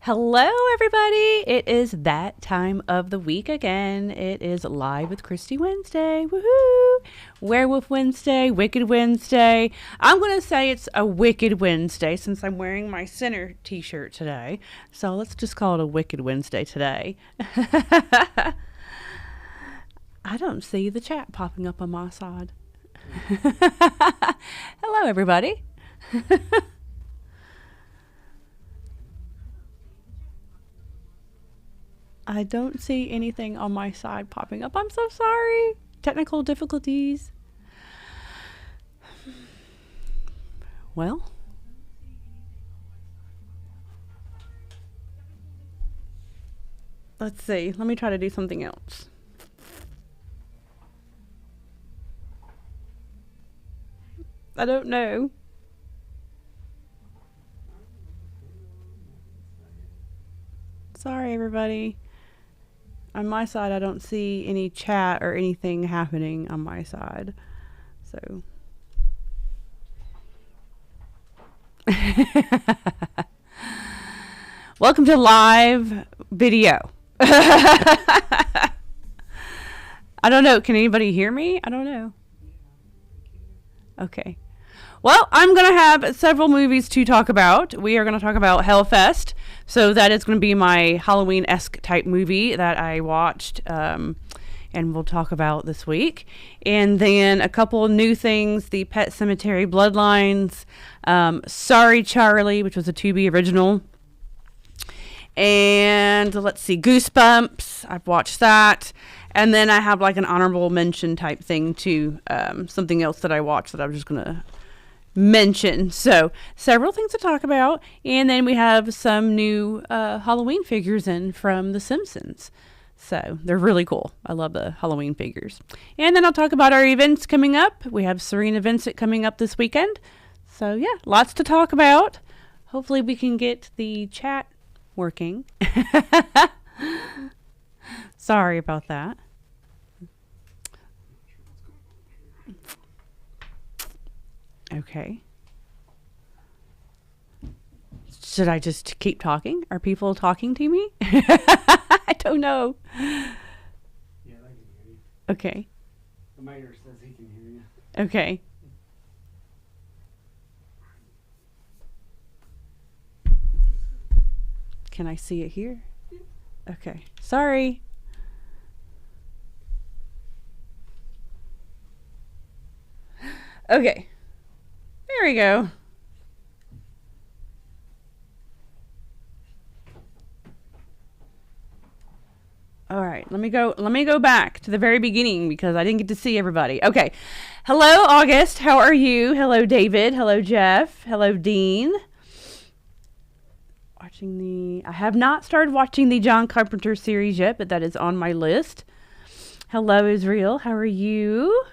Hello, everybody. It is that time of the week again. It is Live with Kristy Wednesday. Woohoo! Werewolf Wednesday, Wicked Wednesday. I'm going to say it's a Wicked Wednesday since I'm wearing my center t-shirt today. So let's just call it a Wicked Wednesday today. I don't see the chat popping up on my side. Hello, everybody. I don't see anything on my side popping up. I'm so sorry. Technical difficulties. Well. Let's see. Let me try to do something else. I don't know. Sorry, everybody. On my side, I don't see any chat or anything happening on my side. So. Welcome to live video. I don't know. Can anybody hear me? I don't know. Okay. Well, I'm going to have several movies to talk about. We are going to talk about Hellfest. So that is going to be my Halloween-esque type movie that I watched and we'll talk about this week. And then a couple of new things, the Pet Sematary Bloodlines, Sorry Charlie, which was a Tubi original. And let's see, Goosebumps. I've watched that. And then I have like an honorable mention type thing to something else that I watched that I'm just going to mention. So several things to talk about. And then we have some new Halloween figures in from The Simpsons. So they're really cool. I love the Halloween figures. And then I'll talk about our events coming up. We have Serene events coming up this weekend. So yeah, lots to talk about. Hopefully we can get the chat working. Sorry about that. Okay. Should I just keep talking? Are people talking to me? I don't know. Yeah, they can hear you. Okay. The mayor says he can hear you. Okay. Can I see it here? Okay. Sorry. Okay. There we go. All right, let me go back to the very beginning because I didn't get to see everybody. Okay. Hello, August. How are you? Hello, David. Hello, Jeff. Hello, Dean. I have not started watching the John Carpenter series yet, but that is on my list. Hello, Israel. How are you?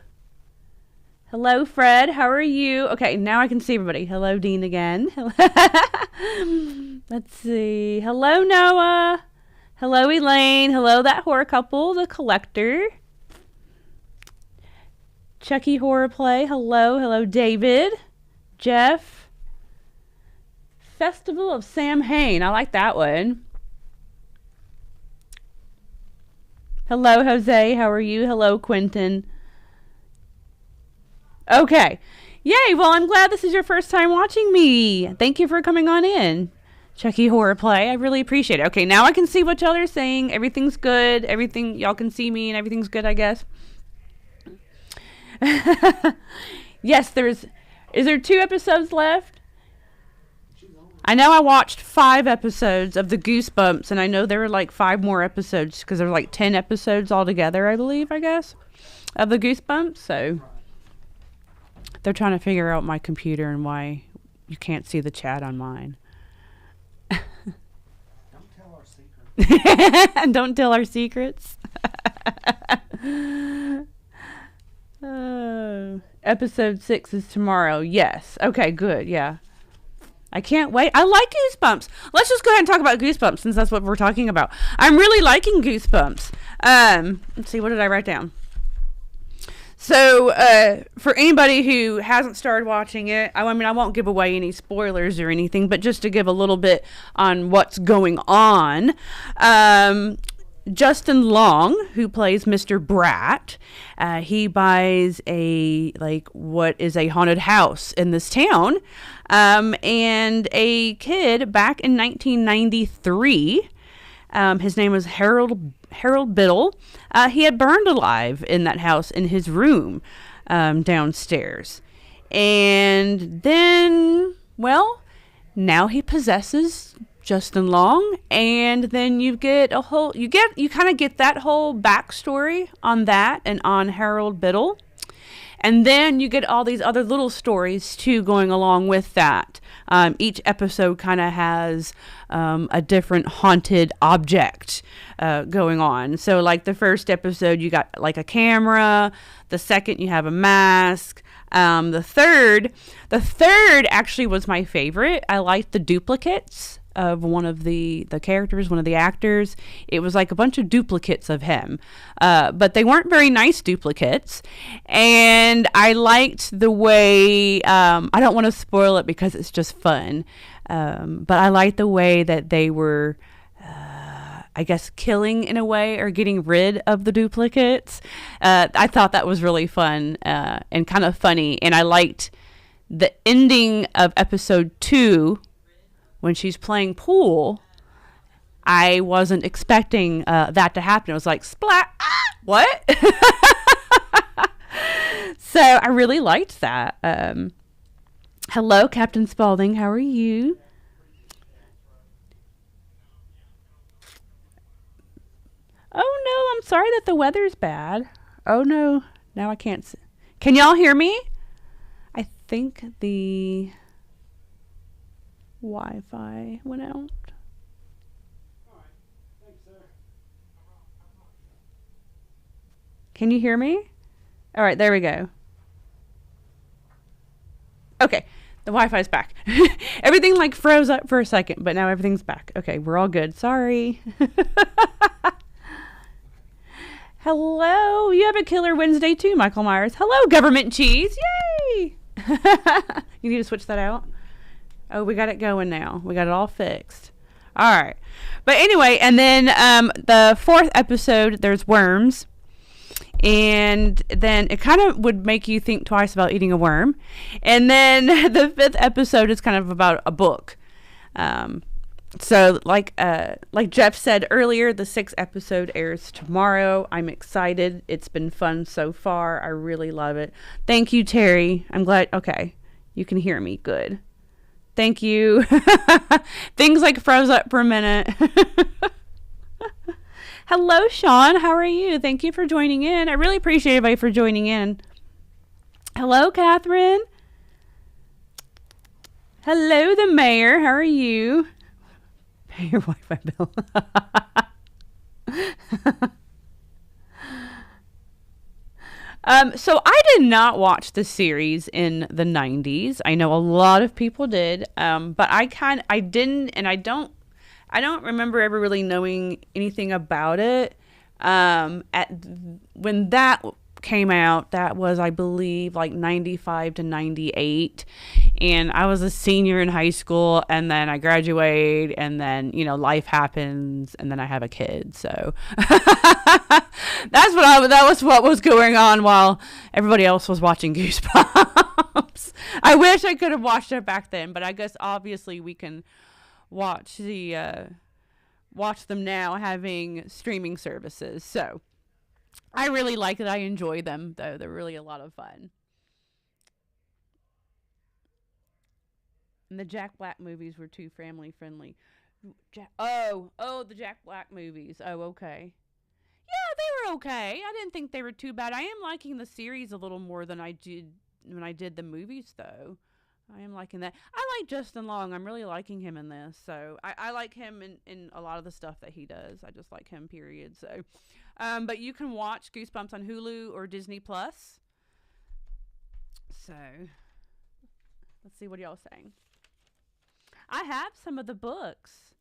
Hello, Fred. How are you? Okay, now I can see everybody. Hello, Dean again. Let's see. Hello, Noah. Hello, Elaine. Hello, that horror couple, the collector. Chucky Horror Play. Hello. Hello, David. Jeff. Festival of Sam Hain. I like that one. Hello, Jose. How are you? Hello, Quentin. Okay. Yay. Well, I'm glad this is your first time watching me. Thank you for coming on in. Chucky Horror Play. I really appreciate it. Okay, now I can see what y'all are saying. Everything's good. Everything, y'all can see me and everything's good, I guess. Yes, is there 2 episodes left? I know I watched 5 episodes of the Goosebumps, and I know there were like 5 more episodes because there were like 10 episodes altogether, I believe, I guess, of the Goosebumps. So they're trying to figure out my computer and why you can't see the chat on mine. Don't tell our secrets. Don't tell our secrets. Episode 6 is tomorrow. Yes. Okay, good. Yeah. I can't wait. I like Goosebumps. Let's just go ahead and talk about Goosebumps since that's what we're talking about. I'm really liking Goosebumps. Let's see. What did I write down? So, for anybody who hasn't started watching it, I mean, I won't give away any spoilers or anything, but just to give a little bit on what's going on, Justin Long, who plays Mr. Brat, he buys what is a haunted house in this town, and a kid back in 1993. His name was Harold Biddle. He had burned alive in that house in his room downstairs. And then, well, now he possesses Justin Long, and then you kind of get that whole backstory on that and on Harold Biddle. And then you get all these other little stories, too, going along with that. Each episode kind of has a different haunted object going on. So, like the first episode, you got like a camera. The second, you have a mask. The third actually was my favorite. I liked the duplicates of one of the characters, one of the actors. It was like a bunch of duplicates of him, but they weren't very nice duplicates. And I liked the way, I don't want to spoil it because it's just fun, but I liked the way that they were, I guess, killing in a way or getting rid of the duplicates. I thought that was really fun and kind of funny. And I liked the ending of episode 2 when she's playing pool. I wasn't expecting that to happen. It was like, splat, what? So I really liked that. Hello, Captain Spaulding. How are you? Oh, no, I'm sorry that the weather's bad. Oh, no. Now I can't see. Can y'all hear me? I think the Wi-Fi went out. All right. Thanks, sir. Can you hear me? All right, there we go. Okay, the Wi-Fi's back. Everything like froze up for a second, but now everything's back. Okay, we're all good. Sorry. Hello, you have a killer Wednesday too, Michael Myers. Hello, government cheese. Yay! You need to switch that out. Oh, we got it going now. We got it all fixed. All right. But anyway, and then the 4th episode, there's worms. And then it kind of would make you think twice about eating a worm. And then the 5th episode is kind of about a book. So like Jeff said earlier, the 6th episode airs tomorrow. I'm excited. It's been fun so far. I really love it. Thank you, Terry. I'm glad. Okay. You can hear me. Good. Thank you. Things like froze up for a minute. Hello, Sean. How are you? Thank you for joining in. I really appreciate everybody for joining in. Hello, Catherine. Hello, the mayor. How are you? Pay your Wi-Fi bill. So I did not watch the series in the 90s. I know a lot of people did, but I didn't, and I don't remember ever really knowing anything about it. When that came out, that was, I believe, like 95 to 98, and I was a senior in high school, and then I graduate, and then, life happens, and then I have a kid, so that was what was going on while everybody else was watching Goosebumps. I wish I could have watched it back then, but I guess obviously we can watch them now having streaming services, so I really like it. I enjoy them, though. They're really a lot of fun. And the Jack Black movies were too family friendly. The Jack Black movies. Oh, okay. Yeah, they were okay. I didn't think they were too bad. I am liking the series a little more than I did when I did the movies, though. I am liking that. I like Justin Long. I'm really liking him in this. So I like him in a lot of the stuff that he does. I just like him, period. So, but you can watch Goosebumps on Hulu or Disney Plus. So let's see what y'all saying. I have some of the books.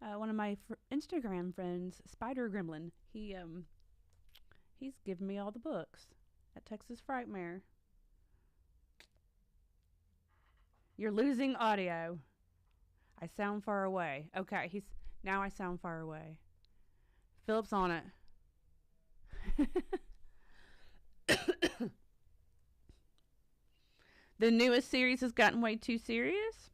One of my Instagram friends, Spider Gremlin, he's given me all the books. That Texas Frightmare. You're losing audio. I sound far away. Okay, now I sound far away. Philip's on it. The newest series has gotten way too serious.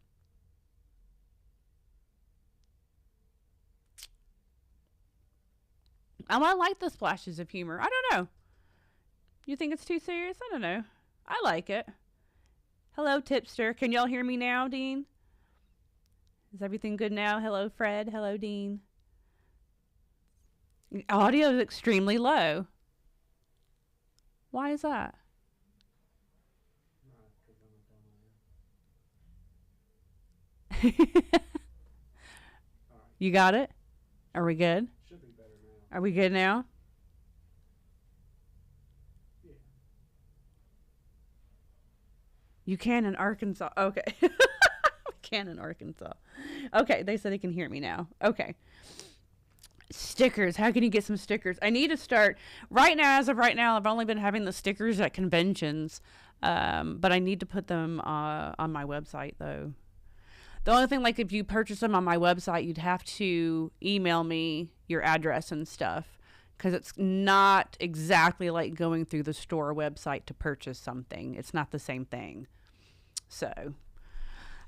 I like the splashes of humor. I don't know. You think it's too serious? I don't know. I like it. Hello, Tipster. Can y'all hear me now, Dean? Is everything good now? Hello, Fred. Hello, Dean. Audio is extremely low. Why is that? You got it? Are we good? Should be better now. Are we good now? Yeah. You can in Arkansas. Okay. Can in Arkansas. Okay, they said they can hear me now. Okay. Stickers. How can you get some stickers? I need to start right now. As of right now, I've only been having the stickers at conventions, but I need to put them on my website though. The only thing, like, if you purchase them on my website, you'd have to email me your address and stuff, because it's not exactly like going through the store website to purchase something. It's not the same thing. So,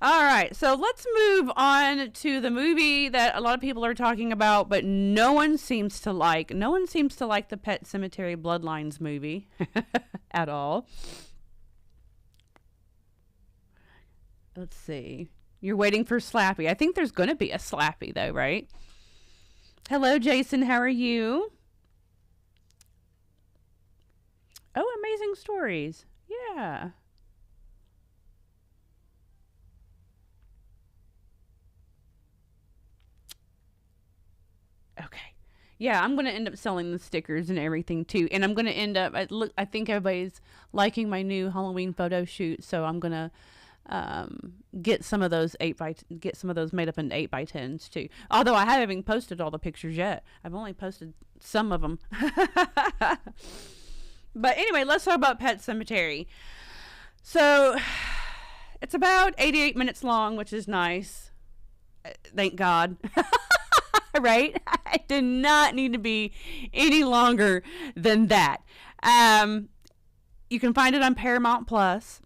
all right. So let's move on to the movie that a lot of people are talking about, but no one seems to like. No one seems to like the Pet Sematary Bloodlines movie at all. Let's see. You're waiting for Slappy. I think there's going to be a Slappy, though, right? Hello, Jason. How are you? Oh, Amazing Stories. Yeah. Okay. Yeah, I'm going to end up selling the stickers and everything, too. And I'm going to end up, I think everybody's liking my new Halloween photo shoot, so I'm going to get some of those made up in 8x10s too. Although I haven't even posted all the pictures yet. I've only posted some of them. But anyway, let's talk about Pet Sematary. So it's about 88 minutes long, which is nice. Thank God. Right? It did not need to be any longer than that. You can find it on Paramount Plus.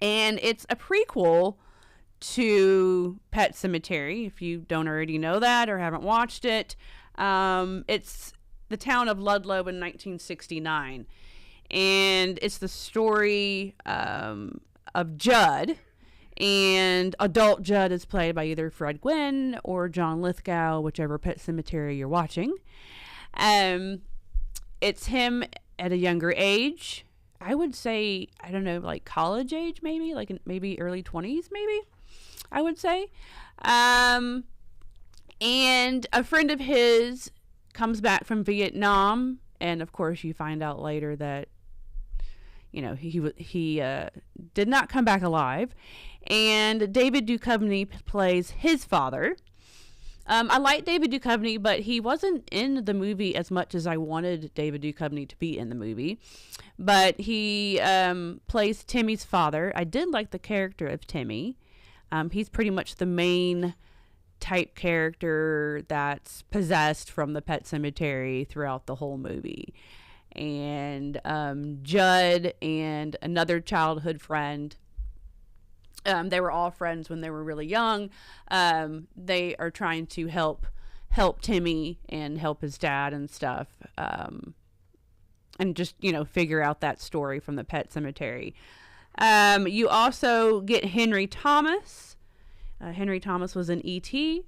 And it's a prequel to Pet Sematary, if you don't already know that or haven't watched it. It's the town of Ludlow in 1969. And it's the story of Judd. And adult Judd is played by either Fred Gwynne or John Lithgow, whichever Pet Sematary you're watching. It's him at a younger age. I would say, I don't know, like college age, maybe, like maybe early 20s, maybe, I would say. And a friend of his comes back from Vietnam. And of course, you find out later that, you know, he did not come back alive. And David Duchovny plays his father. I like David Duchovny, but he wasn't in the movie as much as I wanted David Duchovny to be in the movie. But he plays Timmy's father. I did like the character of Timmy. He's pretty much the main type character that's possessed from the Pet Sematary throughout the whole movie. And Judd and another childhood friend, they were all friends when they were really young. They are trying to help Timmy and help his dad and stuff. And just, you know, figure out that story from the Pet Sematary. You also get Henry Thomas. Henry Thomas was in E.T.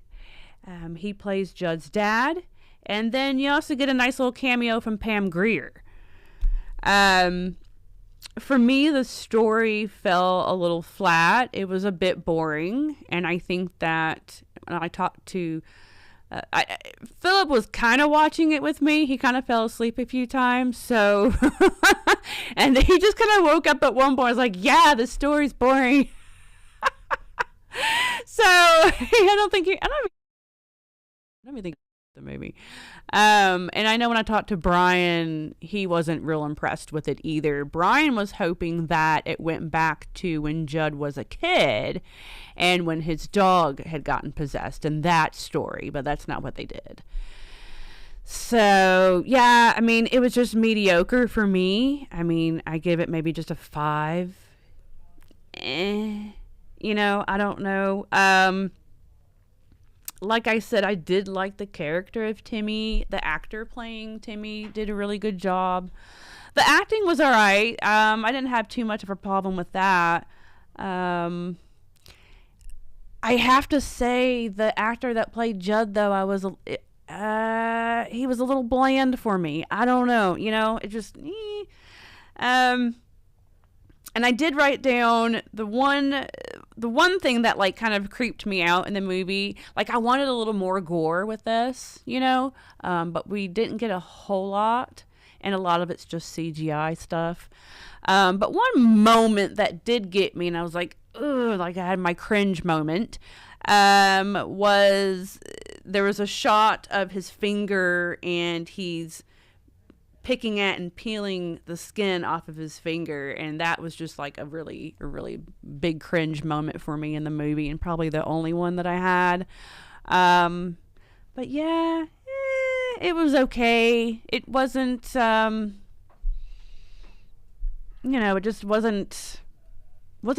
He plays Judd's dad. And then you also get a nice little cameo from Pam Grier. For me, the story fell a little flat. It was a bit boring. And I think that when I talked to Philip was kind of watching it with me. He kind of fell asleep a few times. So, and he just kind of woke up at one point. I was like, yeah, the story's boring. So, I don't even think the movie. And I know when I talked to Brian, he wasn't real impressed with it either. Brian was hoping that it went back to when Judd was a kid and when his dog had gotten possessed and that story, but that's not what they did. So, yeah, I mean, it was just mediocre for me. I mean, I give it maybe just a 5. I don't know. Like I said, I did like the character of Timmy. The actor playing Timmy did a really good job. The acting was all right. I didn't have too much of a problem with that. I have to say, the actor that played Judd, though, he was a little bland for me. I don't know. It just... And I did write down the one thing that like kind of creeped me out in the movie. Like I wanted a little more gore with this, but we didn't get a whole lot, and a lot of it's just CGI stuff. But one moment that did get me, and I was like, ugh, like I had my cringe moment, was there was a shot of his finger, and he's picking at and peeling the skin off of his finger, and that was just like a really big cringe moment for me in the movie, and probably the only one that I had. But yeah, it was okay. It wasn't it just wasn't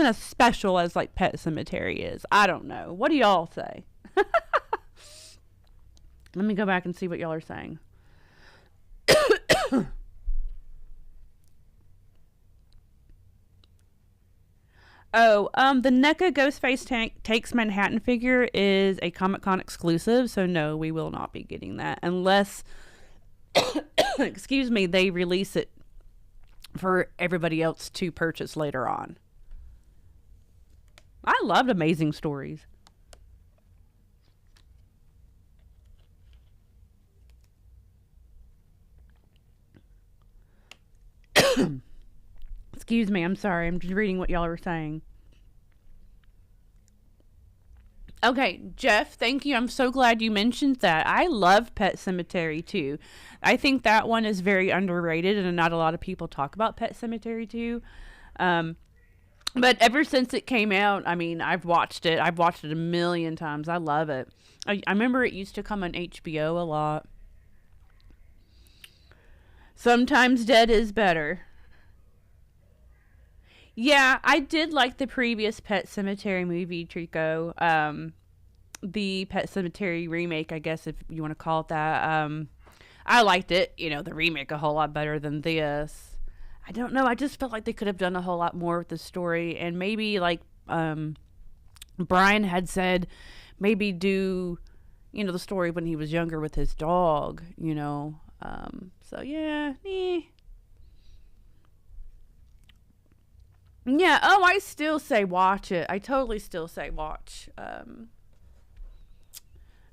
as special as like Pet Sematary is. I don't know, what do y'all say? Let me go back and see what y'all are saying. The NECA Ghostface Takes Manhattan figure is a Comic-Con exclusive, so no, we will not be getting that unless, excuse me, they release it for everybody else to purchase later on. I loved Amazing Stories. Excuse me, I'm sorry. I'm just reading what y'all were saying. Okay, Jeff, thank you. I'm so glad you mentioned that. I love Pet Sematary too. I think that one is very underrated, and not a lot of people talk about Pet Sematary too. But ever since it came out, I mean, I've watched it. I've watched it a million times. I love it. I remember it used to come on HBO a lot. Sometimes dead is better. Yeah, I did like the previous Pet Sematary movie, Trico. The Pet Sematary remake, I guess, if you want to call it that. I liked it, the remake a whole lot better than this. I don't know. I just felt like they could have done a whole lot more with the story. And maybe, like, Brian had said, maybe do, the story when he was younger with his dog, So, yeah, Yeah, I still say watch it. I totally still say watch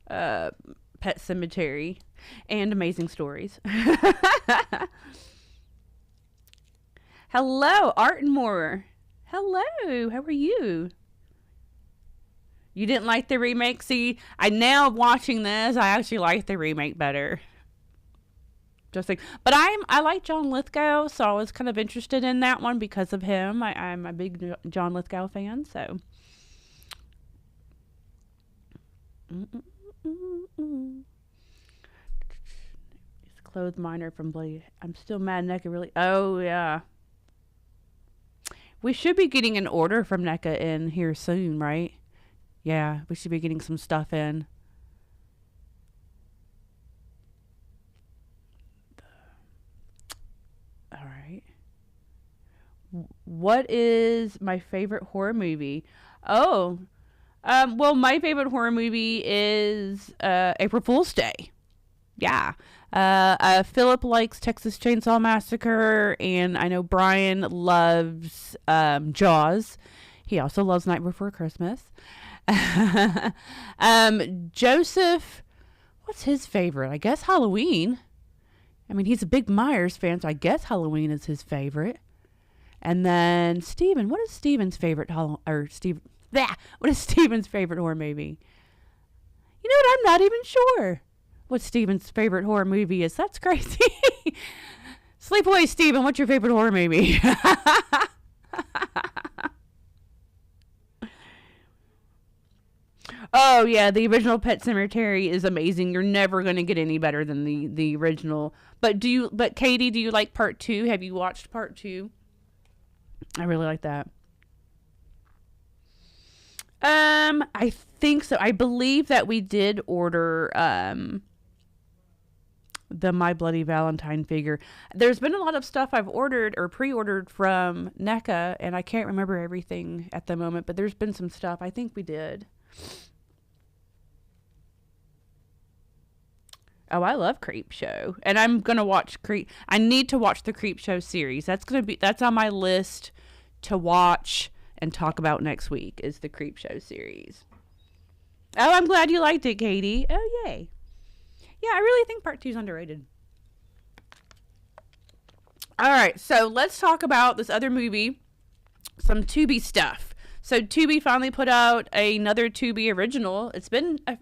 Pet Sematary and Amazing Stories. Hello, Artmore. Hello, how are you? You didn't like the remake? See, now watching this, I actually like the remake better. Just like, but I like John Lithgow, so I was kind of interested in that one because of him. I'm a big John Lithgow fan, so. It's Clothed Miner from Blade. I'm still mad NECA really. Oh, yeah. We should be getting an order from NECA in here soon, right? Yeah, we should be getting some stuff in. All right. What is my favorite horror movie? Well, my favorite horror movie is April Fool's Day. Yeah. Philip likes Texas Chainsaw Massacre, and I know Brian loves Jaws. He also loves Night Before Christmas. Joseph, what's his favorite? I guess Halloween. I mean, he's a big Myers fan, so I guess Halloween is his favorite. And then Steven, what is Steven's favorite what is Steven's favorite horror movie? You know what? I'm not even sure. what Steven's favorite horror movie is. That's crazy. Sleepaway Steven, what's your favorite horror movie? Oh yeah, the original Pet Sematary is amazing. You're never going to get any better than the original. But Katie, do you like part 2? Have you watched part 2? I really like that. I think so. I believe that we did order the My Bloody Valentine figure. There's been a lot of stuff I've ordered or pre-ordered from NECA, and I can't remember everything at the moment, but there's been some stuff. I think we did. Oh, I love Creep Show, and I'm gonna watch Creep. I need to watch the Creep Show series. That's on my list to watch and talk about next week. Is the Creep Show series? Oh, I'm glad you liked it, Katie. Oh, yay! Yeah, I really think part 2 is underrated. All right, so let's talk about this other movie, some Tubi stuff. So Tubi finally put out another Tubi original. It's been a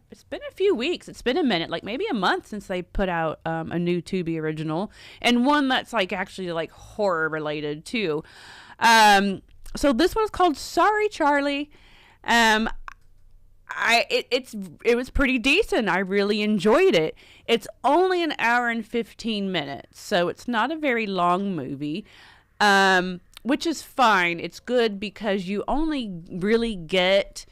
few weeks. It's been a minute, like maybe a month since they put out a new Tubi original, and one that's like actually like horror related too. So this one's called Sorry Charlie. It was pretty decent. I really enjoyed it. It's only an hour and 15 minutes, so it's not a very long movie. Which is fine. It's good because you only really get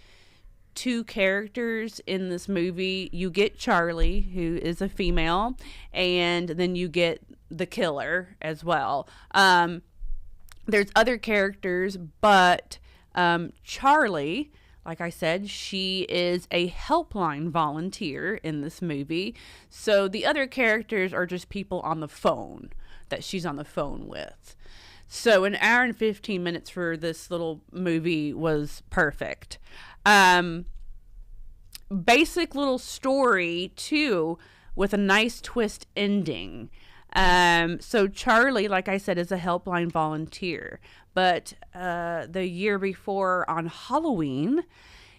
2 characters in this movie. You get Charlie, who is a female, and then you get the killer as well. There's other characters, but Charlie, like I said, she is a helpline volunteer in this movie. So the other characters are just people on the phone that she's on the phone with. So an hour and 15 minutes for this little movie was perfect. Basic little story, too, with a nice twist ending. So Charlie, like I said, is a helpline volunteer. But the year before on Halloween,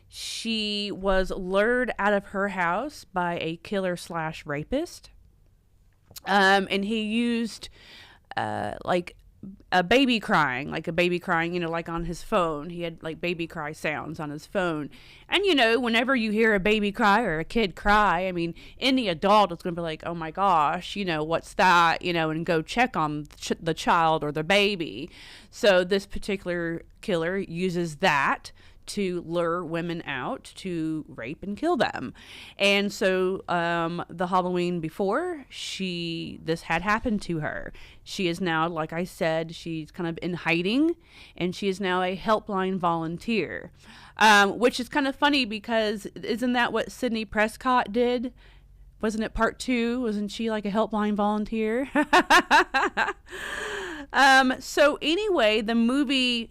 she was lured out of her house by a killer/rapist. And he used like a baby crying, like on his phone. He had like baby cry sounds on his phone. And whenever you hear a baby cry or a kid cry, I mean, any adult is going to be like, oh my gosh, what's that, and go check on the child or the baby. So this particular killer uses that to lure women out to rape and kill them. And so the Halloween before, this had happened to her. She is now, like I said, she's kind of in hiding, and she is now a helpline volunteer, which is kind of funny because isn't that what Sidney Prescott did? Wasn't it part 2? Wasn't she like a helpline volunteer? So anyway, the movie,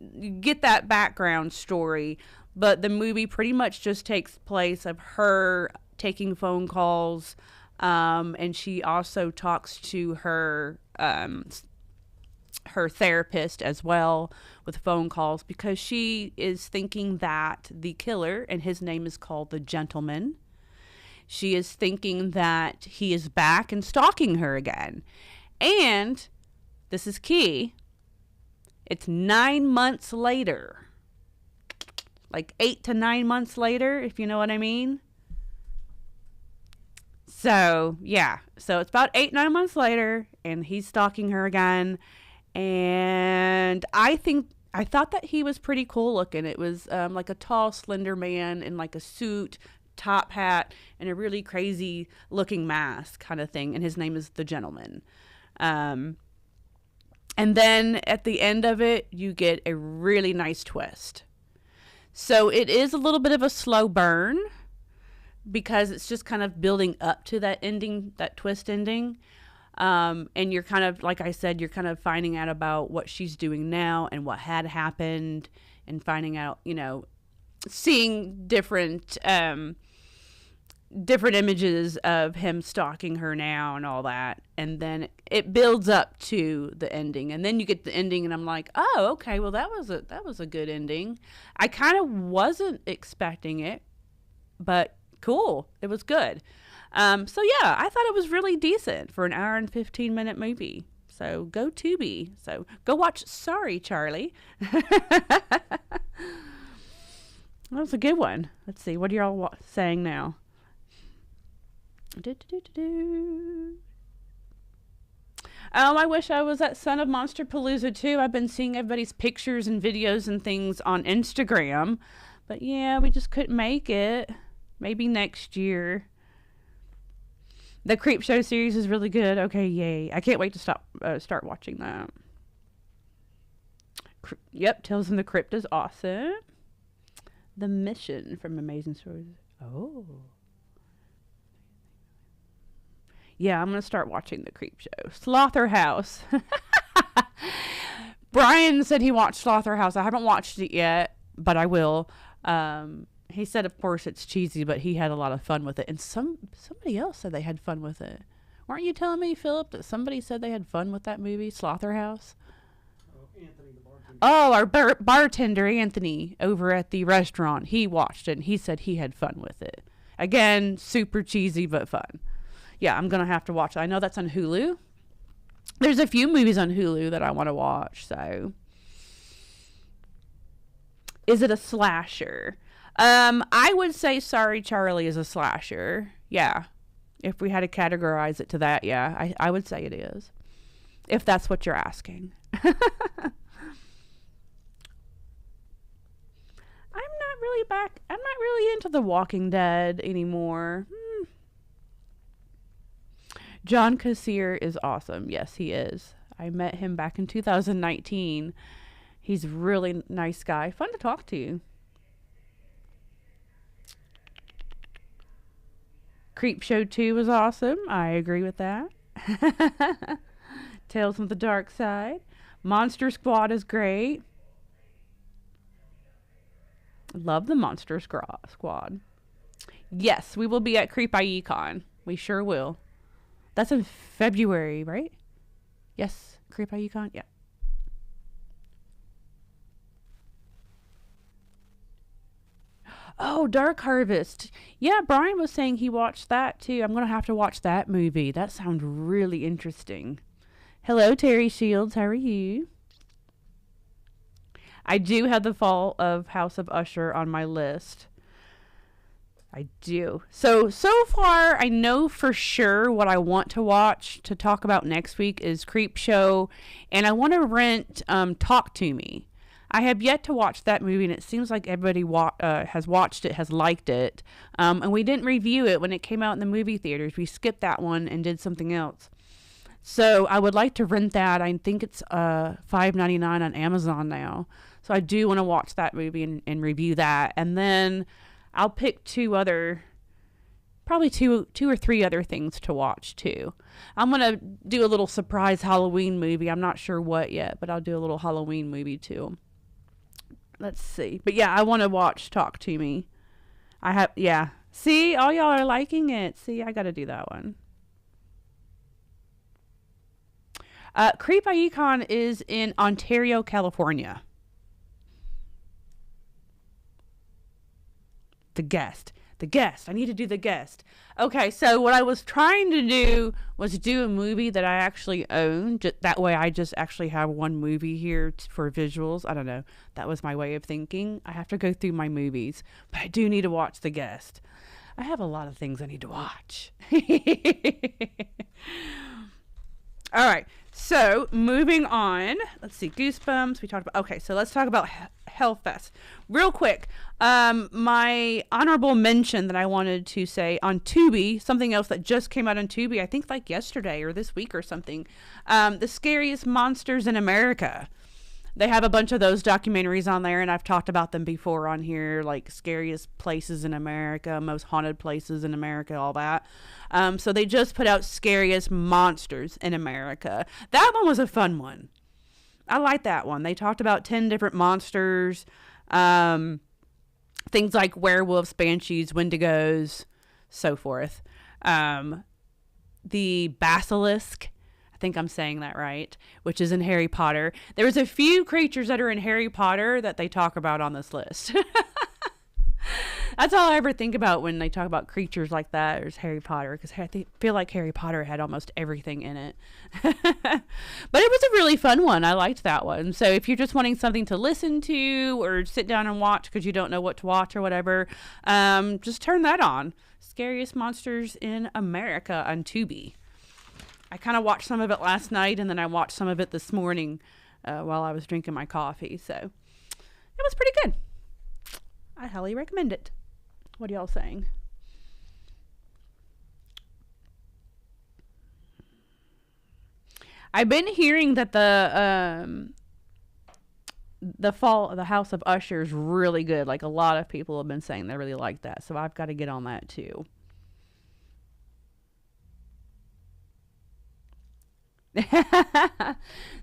you get that background story, but the movie pretty much just takes place of her taking phone calls, and she also talks to her therapist as well with phone calls, because she is thinking that the killer, and his name is called the Gentleman, she is thinking that he is back and stalking her again. And this is key, it's 9 months later. Like 8 to 9 months later, if you know what I mean. So, yeah. So it's about 8-9 months later, and he's stalking her again. And I thought that he was pretty cool looking. It was like a tall, slender man in like a suit, top hat, and a really crazy looking mask kind of thing. And his name is the Gentleman. And then at the end of it, you get a really nice twist. So it is a little bit of a slow burn because it's just kind of building up to that ending, that twist ending. And you're kind of, like I said, you're kind of finding out about what she's doing now and what had happened, and finding out, seeing different images of him stalking her now and all that. And then it builds up to the ending, and then you get the ending, and I'm like, oh, okay, well, that was a good ending. I kind of wasn't expecting it, but cool. It was good. So yeah, I thought it was really decent for an hour and 15-minute movie. So go Tubi. So go watch Sorry, Charlie. That was a good one. Let's see. What are y'all saying now? I wish I was at Son of Monster Palooza too. I've been seeing everybody's pictures and videos and things on Instagram. But yeah, we just couldn't make it. Maybe next year. The Creepshow series is really good. Okay, yay. I can't wait to start watching that. Yep, Tales from the Crypt is awesome. The Mission from Amazing Stories. Oh. Yeah, I'm going to start watching the Creepshow. Slaughterhouse. Brian said he watched Slaughterhouse. I haven't watched it yet, but I will. He said, of course, it's cheesy, but he had a lot of fun with it. And somebody else said they had fun with it. Weren't you telling me, Philip, that somebody said they had fun with that movie, Slaughterhouse? Oh, Anthony, the bartender. Oh, our bartender, Anthony, over at the restaurant. He watched it, and he said he had fun with it. Again, super cheesy, but fun. Yeah, I'm going to have to watch it. I know that's on Hulu. There's a few movies on Hulu that I want to watch, so. Is it a slasher? I would say Sorry, Charlie is a slasher. Yeah. If we had to categorize it to that, yeah, I would say it is. If that's what you're asking. I'm not really into The Walking Dead anymore. John Kassir is awesome. Yes, he is. I met him back in 2019. He's a really nice guy. Fun to talk to. Creepshow 2 was awesome. I agree with that. Tales from the Dark Side. Monster Squad is great. Love the Monster Squad. Yes, we will be at Creep-IE-Con. We sure will. That's in February, right? Yes, Creep-IE-Con. Yeah. Oh, Dark Harvest. Yeah, Brian was saying he watched that too. I'm going to have to watch that movie. That sounds really interesting. Hello, Terry Shields. How are you? I do have the Fall of House of Usher on my list. I do. So far, I know for sure what I want to watch to talk about next week is Creepshow. And I want to rent Talk to Me. I have yet to watch that movie, and it seems like everybody has watched it, has liked it. And we didn't review it when it came out in the movie theaters. We skipped that one and did something else. So I would like to rent that. I think it's $5.99 on Amazon now. So I do want to watch that movie and review that. And then I'll pick probably two or three other things to watch too. I'm going to do a little surprise Halloween movie. I'm not sure what yet, but I'll do a little Halloween movie too. Let's see. But yeah, I want to watch Talk to Me. Yeah. See, all y'all are liking it. See, I got to do that one. Creep-IE-Con is in Ontario, California. The Guest. I need to do The Guest. Okay, so what I was trying to do was do a movie that I actually own. That way I just actually have one movie here for visuals. I don't know. That was my way of thinking. I have to go through my movies. But I do need to watch The Guest. I have a lot of things I need to watch. All right. So moving on. Let's see. Goosebumps. We talked about. Okay. So let's talk about Hellfest real quick. My honorable mention that I wanted to say on Tubi, something else that just came out on Tubi, I think like yesterday or this week or something. The Scariest Monsters in America. They have a bunch of those documentaries on there, and I've talked about them before on here, like scariest places in America, most haunted places in America, all that. So they just put out Scariest Monsters in America. That one was a fun one. I like that one. They talked about 10 different monsters, things like werewolves, banshees, wendigos, so forth. The basilisk, I think I'm saying that right, which is in Harry Potter. There's a few creatures that are in Harry Potter that they talk about on this list. That's all I ever think about when they talk about creatures like that. Is Harry Potter, because feel like Harry Potter had almost everything in it. But it was a really fun one. I liked that one. So if you're just wanting something to listen to or sit down and watch because you don't know what to watch or whatever, just turn that on. Scariest Monsters in America on Tubi. I kind of watched some of it last night, and then I watched some of it this morning while I was drinking my coffee. So it was pretty good. I highly recommend it. What are y'all saying? I've been hearing that the House of Usher is really good. Like, a lot of people have been saying they really like that. So I've got to get on that too.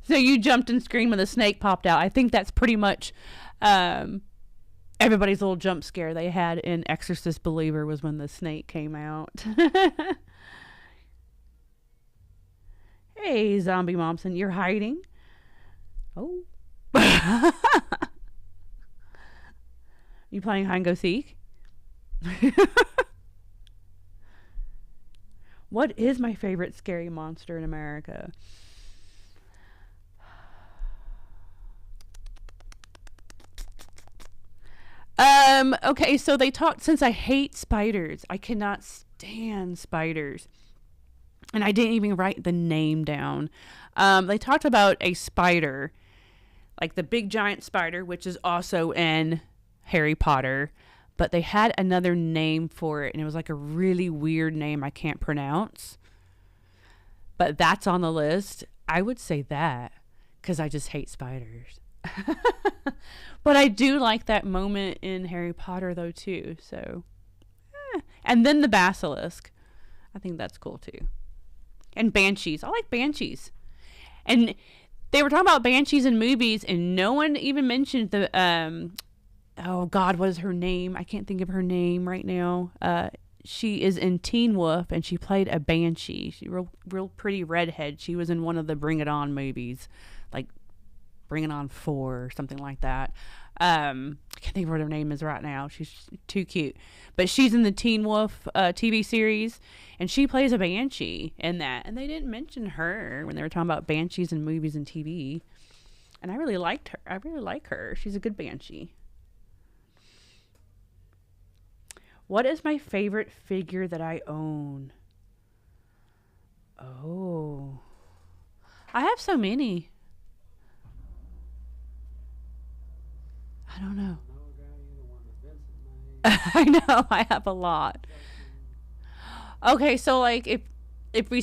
So you jumped and screamed when the snake popped out. I think that's pretty much everybody's little jump scare they had in Exorcist Believer was when the snake came out. Hey, Zombie Momsen, you're hiding? Oh. You playing hide and go seek? What is my favorite scary monster in America? Okay, so they talked, since I hate spiders, I cannot stand spiders. And I didn't even write the name down. They talked about a spider, like the big giant spider, which is also in Harry Potter, but they had another name for it, and it was like a really weird name I can't pronounce. But that's on the list. I would say that, because I just hate spiders. But I do like that moment in Harry Potter, though, too. So, and then the basilisk. I think that's cool, too. And banshees. I like banshees. And they were talking about banshees in movies, and no one even mentioned the oh God, what is her name? I can't think of her name right now. She is in Teen Wolf, and she played a banshee. She real pretty redhead. She was in one of the Bring It On movies, like Bring It On 4 or something like that. I can't think of what her name is right now. She's too cute. But she's in the Teen Wolf TV series, and she plays a banshee in that. And they didn't mention her when they were talking about banshees in movies and TV. And I really liked her. I really like her. She's a good banshee. What is my favorite figure that I own? Oh, I have so many. I don't know. I know, I have a lot. Okay, so like if we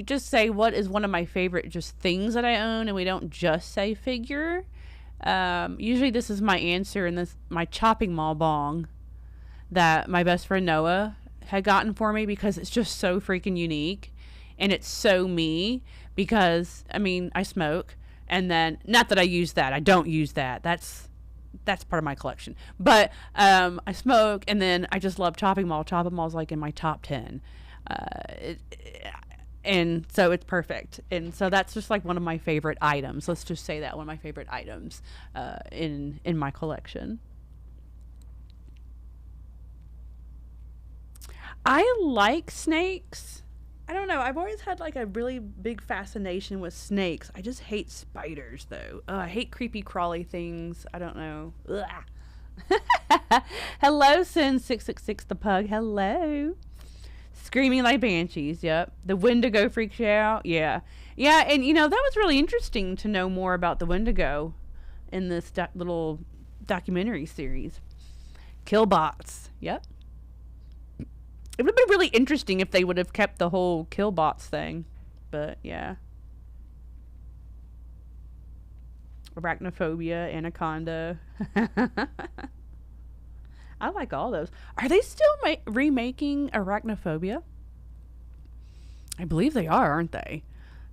just say what is one of my favorite just things that I own, and we don't just say figure, usually this is my answer, and this my chopping mall bong that my best friend Noah had gotten for me, because it's just so freaking unique, and it's so me, because I mean I smoke, and then not that I use that, I don't use that. That's part of my collection. But I smoke, and then I just love chopping mall. Chopping mall's like in my top 10. And so it's perfect. And so that's just like one of my favorite items. Let's just say that, one of my favorite items in my collection. I like snakes. I don't know. I've always had like a really big fascination with snakes. I just hate spiders, though. I hate creepy crawly things. I don't know. Hello, Sin666 the pug. Hello. Screaming like banshees. Yep. The Wendigo freaks you out. Yeah. Yeah, and you know, that was really interesting to know more about the Wendigo in this little documentary series. Killbots. Yep. It would have been really interesting if they would have kept the whole Killbots thing. But, yeah. Arachnophobia, Anaconda. I like all those. Are they still remaking Arachnophobia? I believe they are, aren't they?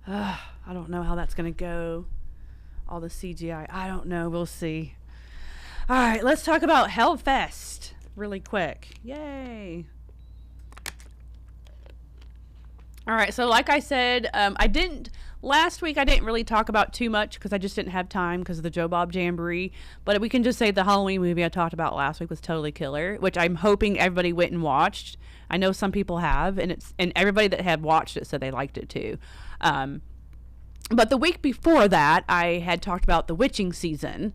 I don't know how that's going to go. All the CGI. I don't know. We'll see. All right, let's talk about Hellfest really quick. Yay. All right, so like I said, I didn't last week I didn't really talk about too much because I just didn't have time because of the Joe Bob Jamboree. But we can just say the Halloween movie I talked about last week was totally killer, which I'm hoping everybody went and watched. I know some people have, and everybody that had watched it said they liked it too. But the week before that, I had talked about The Witching Season,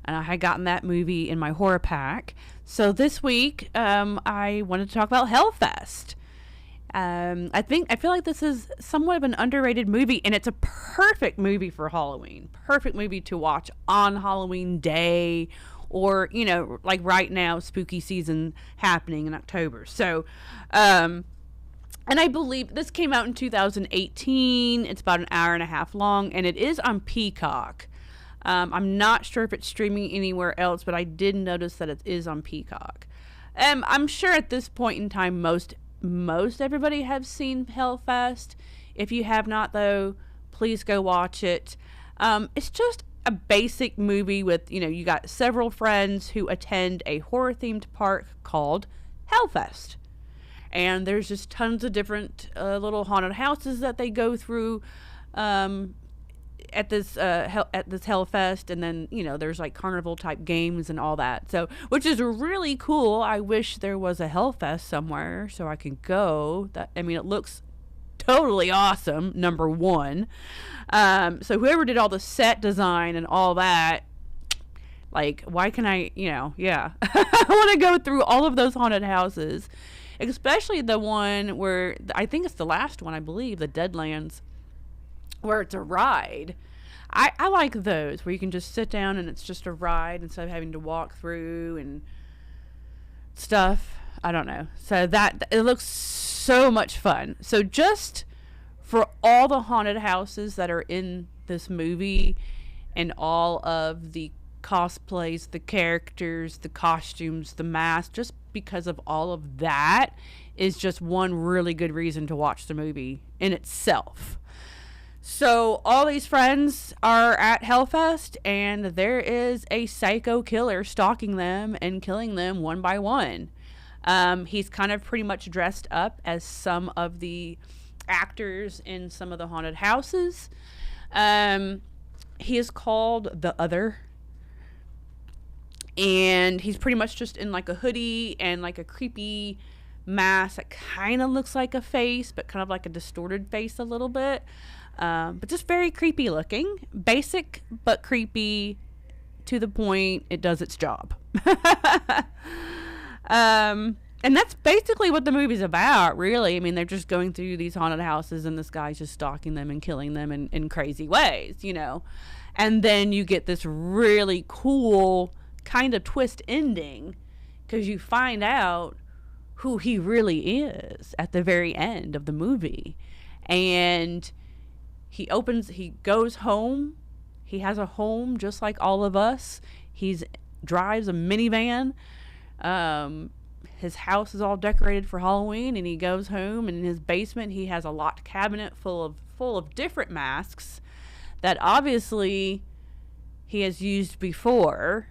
and I had gotten that movie in my horror pack. So this week, I wanted to talk about Hellfest. I feel like this is somewhat of an underrated movie, and it's a perfect movie for Halloween. Perfect movie to watch on Halloween Day, or, you know, like right now, spooky season happening in October. So, and I believe this came out in 2018. It's about an hour and a half long, and it is on Peacock. I'm not sure if it's streaming anywhere else, but I did notice that it is on Peacock. I'm sure at this point in time, most everybody have seen Hellfest. If you have not, though, please go watch it. It's just a basic movie with, you got several friends who attend a horror-themed park called Hellfest. And there's just tons of different little haunted houses that they go through at this Hellfest, and then there's like carnival type games and all that. So, which is really cool. I wish there was a Hellfest somewhere so I can go. It looks totally awesome. Number one. So whoever did all the set design and all that, like, why can I? Yeah, I want to go through all of those haunted houses. Especially the one where, I think it's the last one, I believe, the Deadlands, where it's a ride. I like those, where you can just sit down and it's just a ride instead of having to walk through and stuff. I don't know. So it looks so much fun. So just for all the haunted houses that are in this movie and all of the cosplays, the characters, the costumes, the masks, just because of all of that is just one really good reason to watch the movie in itself. So all these friends are at Hellfest, and there is a psycho killer stalking them and killing them one by one. He's kind of pretty much dressed up as some of the actors in some of the haunted houses. He is called The Other. And he's pretty much just in like a hoodie and like a creepy mask that kind of looks like a face, but kind of like a distorted face a little bit. But just very creepy looking. Basic, but creepy, to the point. It does its job. And that's basically what the movie's about, really. They're just going through these haunted houses, and this guy's just stalking them and killing them in crazy ways, And then you get this really cool kind of twist ending, because you find out who he really is at the very end of the movie. And he goes home. He has a home just like all of us. Drives a minivan. His house is all decorated for Halloween, and he goes home, and in his basement he has a locked cabinet full of different masks that obviously he has used before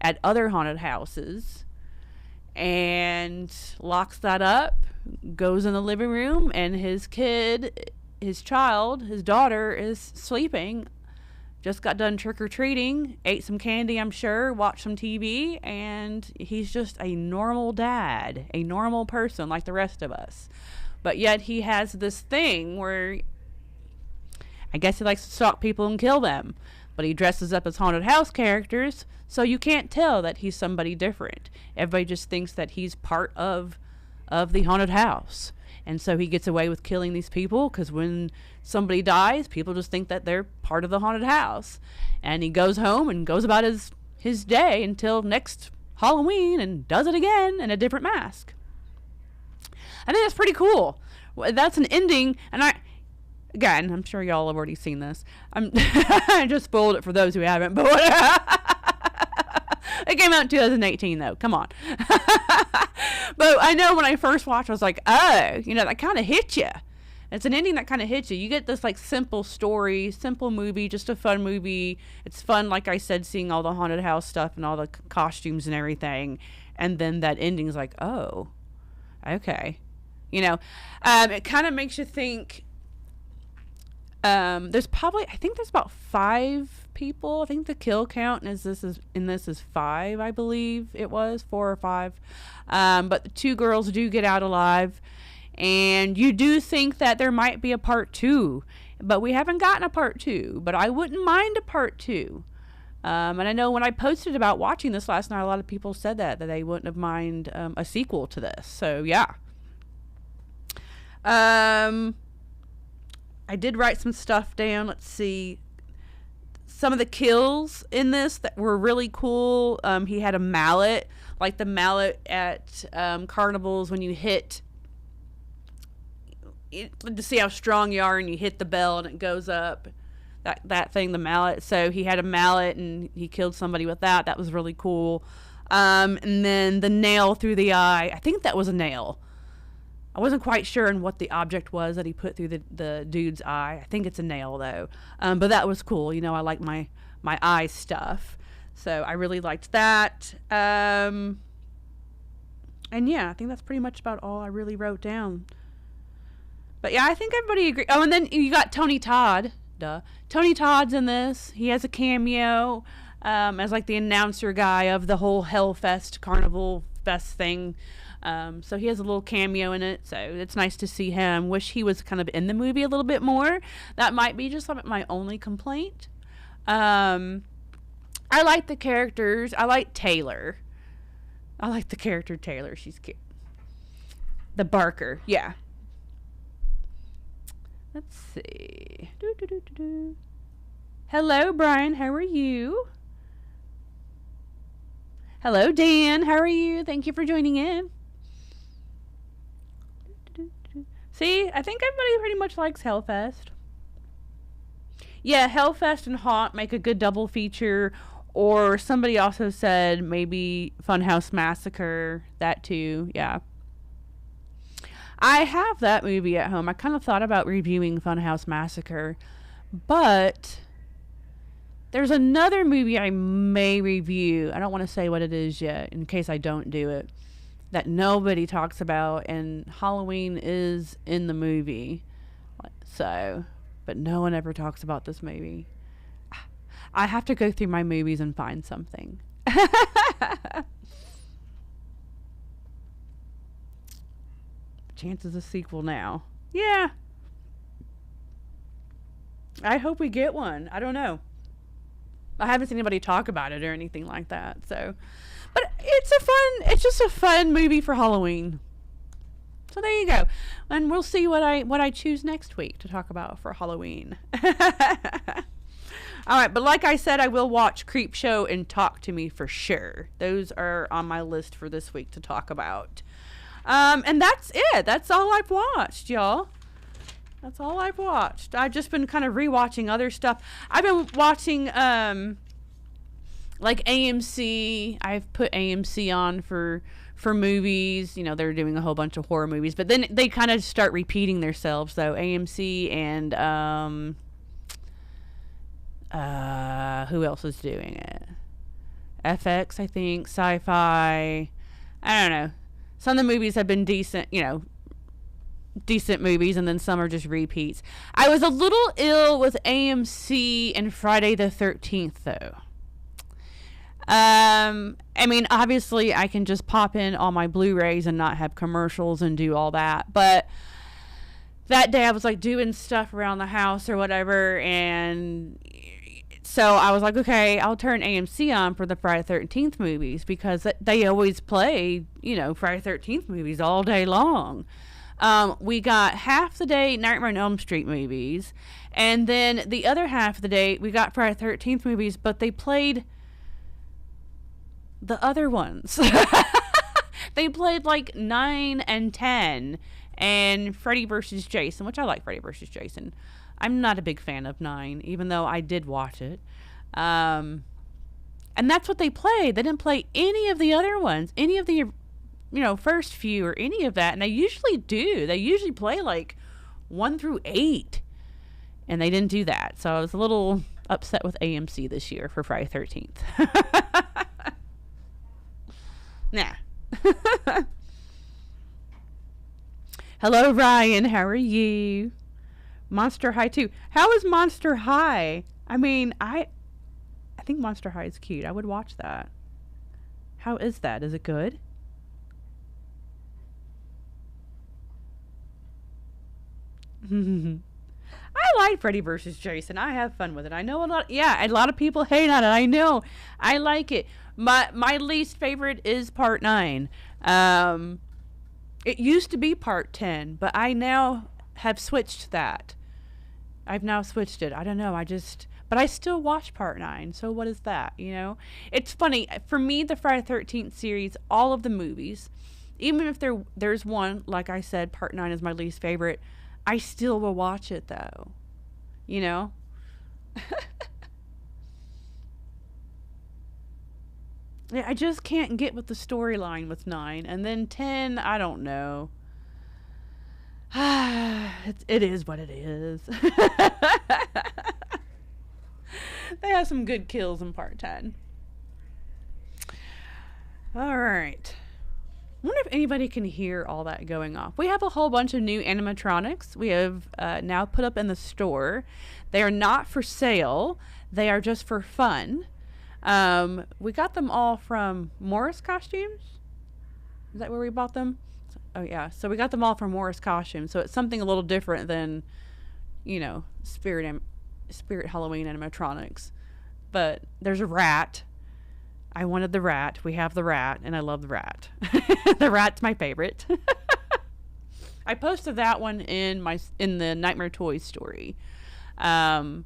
at other haunted houses, and locks that up, goes in the living room, and his daughter is sleeping, just got done trick-or-treating, ate some candy, I'm sure, watched some TV, and he's just a normal dad, a normal person like the rest of us. But yet he has this thing where I guess he likes to stalk people and kill them. But he dresses up as haunted house characters, so you can't tell that he's somebody different. Everybody just thinks that he's part of the haunted house. And so he gets away with killing these people, because when somebody dies, people just think that they're part of the haunted house. And he goes home and goes about his day until next Halloween, and does it again in a different mask. I think that's pretty cool. That's an ending, and again, I'm sure y'all have already seen this. I just spoiled it for those who haven't, but it came out in 2018, though. Come on. But I know when I first watched, I was like, oh, that kind of hit you. It's an ending that kind of hits you. You get this like simple story, simple movie, just a fun movie. It's fun, like I said, seeing all the haunted house stuff and all the costumes and everything. And then that ending is like, oh, okay. It kind of makes you think There's probably, I think there's about 5 people. I think the kill count is 5, I believe it was 4 or 5. But the 2 girls do get out alive, and you do think that there might be a part 2, but we haven't gotten a part 2. But I wouldn't mind a part 2. And I know when I posted about watching this last night, a lot of people said that they wouldn't have mind a sequel to this. So yeah. I did write some stuff down. Let's see. Some of the kills in this that were really cool. He had a mallet, like the mallet at carnivals when you hit to see how strong you are, and you hit the bell and it goes up. That thing, the mallet. So he had a mallet and he killed somebody with that. That was really cool. And then the nail through the eye. I think that was a nail. I wasn't quite sure on what the object was that he put through the dude's eye. I think it's a nail, though. But that was cool. You know, I like my eye stuff. So I really liked that. And yeah, I think that's pretty much about all I really wrote down. But yeah, I think everybody agreed. Oh, and then you got Tony Todd. Duh. Tony Todd's in this. He has a cameo as like the announcer guy of the whole Hellfest Carnival Fest thing. So he has a little cameo in it, so it's nice to see him. Wish he was kind of in the movie a little bit more. That might be just my only complaint. I like the characters. I like Taylor. I like the character Taylor. She's cute. The Barker, yeah. Let's see. Hello, Brian. How are you? Hello, Dan. How are you? Thank you for joining in. See, I think everybody pretty much likes Hellfest. Yeah, Hellfest and Haunt make a good double feature. Or somebody also said maybe Funhouse Massacre. That too, yeah. I have that movie at home. I kind of thought about reviewing Funhouse Massacre. But there's another movie I may review. I don't want to say what it is yet in case I don't do it. That nobody talks about, and Halloween is in the movie. So, but no one ever talks about this movie. I have to go through my movies and find something. Chances of sequel now. Yeah. I hope we get one. I don't know. I haven't seen anybody talk about it or anything like that, so... But it's just a fun movie for Halloween. So there you go. And we'll see what I choose next week to talk about for Halloween. All right, but like I said, I will watch Creepshow and Talk to Me for sure. Those are on my list for this week to talk about. And that's it. That's all I've watched, y'all. That's all I've watched. I've just been kind of rewatching other stuff. I've been watching like AMC. I've put AMC on for movies. You know, they're doing a whole bunch of horror movies, but then they kind of start repeating themselves. So AMC and who else is doing it? FX, I think. Sci-Fi. I don't know. Some of the movies have been decent, you know, decent movies, and then some are just repeats. I was a little ill with AMC and Friday the 13th, though. I mean, obviously, I can just pop in all my Blu-rays and not have commercials and do all that, but that day I was, like, doing stuff around the house or whatever, and so I was like, okay, I'll turn AMC on for the Friday the 13th movies, because they always play, you know, Friday the 13th movies all day long. We got half the day Nightmare on Elm Street movies, and then the other half of the day we got Friday the 13th movies, but they played the other ones. They played like 9 and 10 and Freddy vs. Jason, which I like Freddy vs. Jason. I'm not a big fan of 9, even though I did watch it. And that's what they played. They didn't play any of the other ones, any of the, you know, first few or any of that. And they usually do. They usually play like 1 through 8. And they didn't do that. So I was a little upset with AMC this year for Friday 13th. Nah. Hello, Ryan. How are you? Monster High 2. How is Monster High? I mean, I think Monster High is cute. I would watch that. How is that? Is it good? I like Freddy versus Jason. I have fun with it. I know a lot of people hate on it. I know. I like it. My least favorite is part 9. It used to be part 10, but I now have switched that. I've now switched it. I don't know. But I still watch part 9. So what is that? It's funny for me. The Friday 13th series, all of the movies, even if there's one, like I said, part 9 is my least favorite. I still will watch it though. Yeah, I just can't get with the storyline with 9, and then 10. I don't know. It is what it is. They have some good kills in part 10. All right. I wonder if anybody can hear all that going off. We have a whole bunch of new animatronics we have now put up in the store. They are not for sale. They are just for fun. We got them all from Morris Costumes. Is that where we bought them? Oh, yeah. So we got them all from Morris Costumes. So it's something a little different than, Spirit Halloween animatronics. But there's a rat. I wanted the rat. We have the rat, and I love the rat. The rat's my favorite. I posted that one in the Nightmare Toys story. And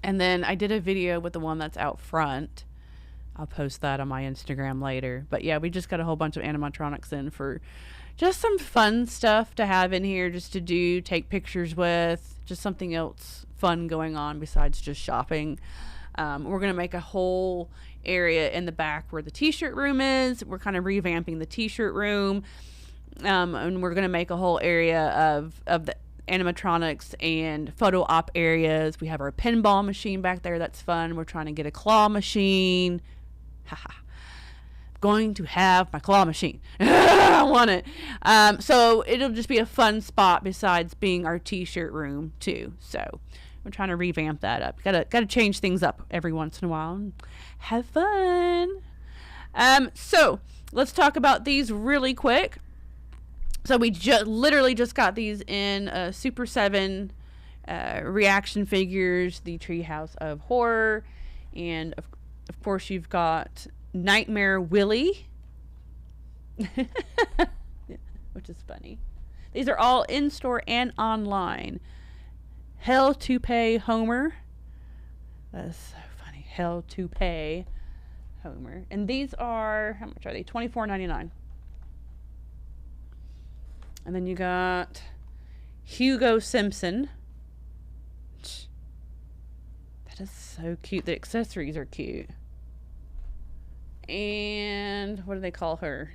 then I did a video with the one that's out front. I'll post that on my Instagram later. But yeah, we just got a whole bunch of animatronics in for just some fun stuff to have in here, just to do, take pictures with, just something else fun going on besides just shopping. We're going to make a whole area in the back where the t-shirt room is. We're kind of revamping the t-shirt room. And we're going to make a whole area of the animatronics and photo op areas. We have our pinball machine back there. That's fun. We're trying to get a claw machine. Haha. Going to have my claw machine. I want it. So it'll just be a fun spot besides being our t-shirt room too. So we're trying to revamp that up. Gotta change things up every once in a while and have fun. So let's talk about these really quick. So we literally just got these in Super 7 reaction figures, the Treehouse of Horror, and of course you've got Nightmare Willie, which is funny. These are all in store and online. Hell to Pay Homer. That's so funny. Hell to Pay Homer. And these are, how much are they? $24.99. And then you got Hugo Simpson. That is so cute. The accessories are cute. And what do they call her?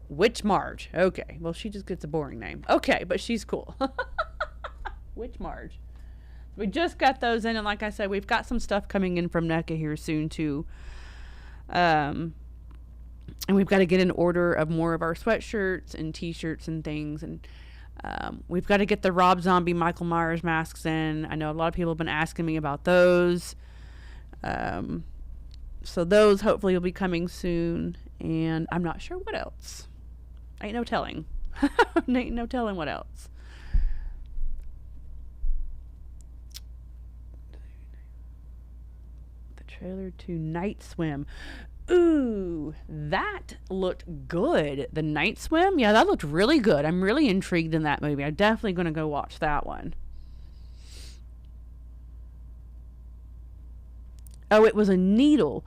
Witch Marge. Okay. Well, she just gets a boring name. Okay, but she's cool. Witch Marge. We just got those in, and like I said, we've got some stuff coming in from NECA here soon too. And we've got to get an order of more of our sweatshirts and t-shirts and things, and we've got to get the Rob Zombie Michael Myers masks in. I know a lot of people have been asking me about those. So those hopefully will be coming soon, and I'm not sure what else. Ain't no telling. Ain't no telling what else. Trailer to Night Swim. Ooh, that looked good. The Night Swim? Yeah, that looked really good. I'm really intrigued in that movie. I'm definitely going to go watch that one. Oh, it was a needle.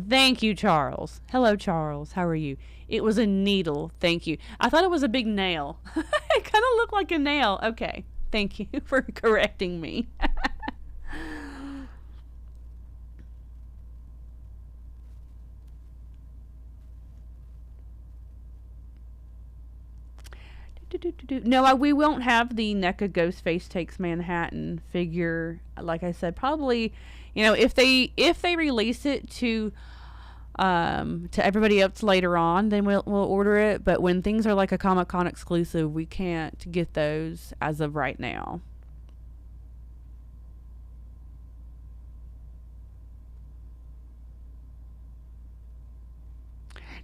Thank you, Charles. Hello, Charles. How are you? It was a needle. Thank you. I thought it was a big nail. It kind of looked like a nail. Okay. Thank you for correcting me. No, we won't have the NECA Ghostface Takes Manhattan figure. Like I said, probably, if they release it to to everybody else later on, then we'll order it. But when things are like a Comic-Con exclusive, we can't get those as of right now.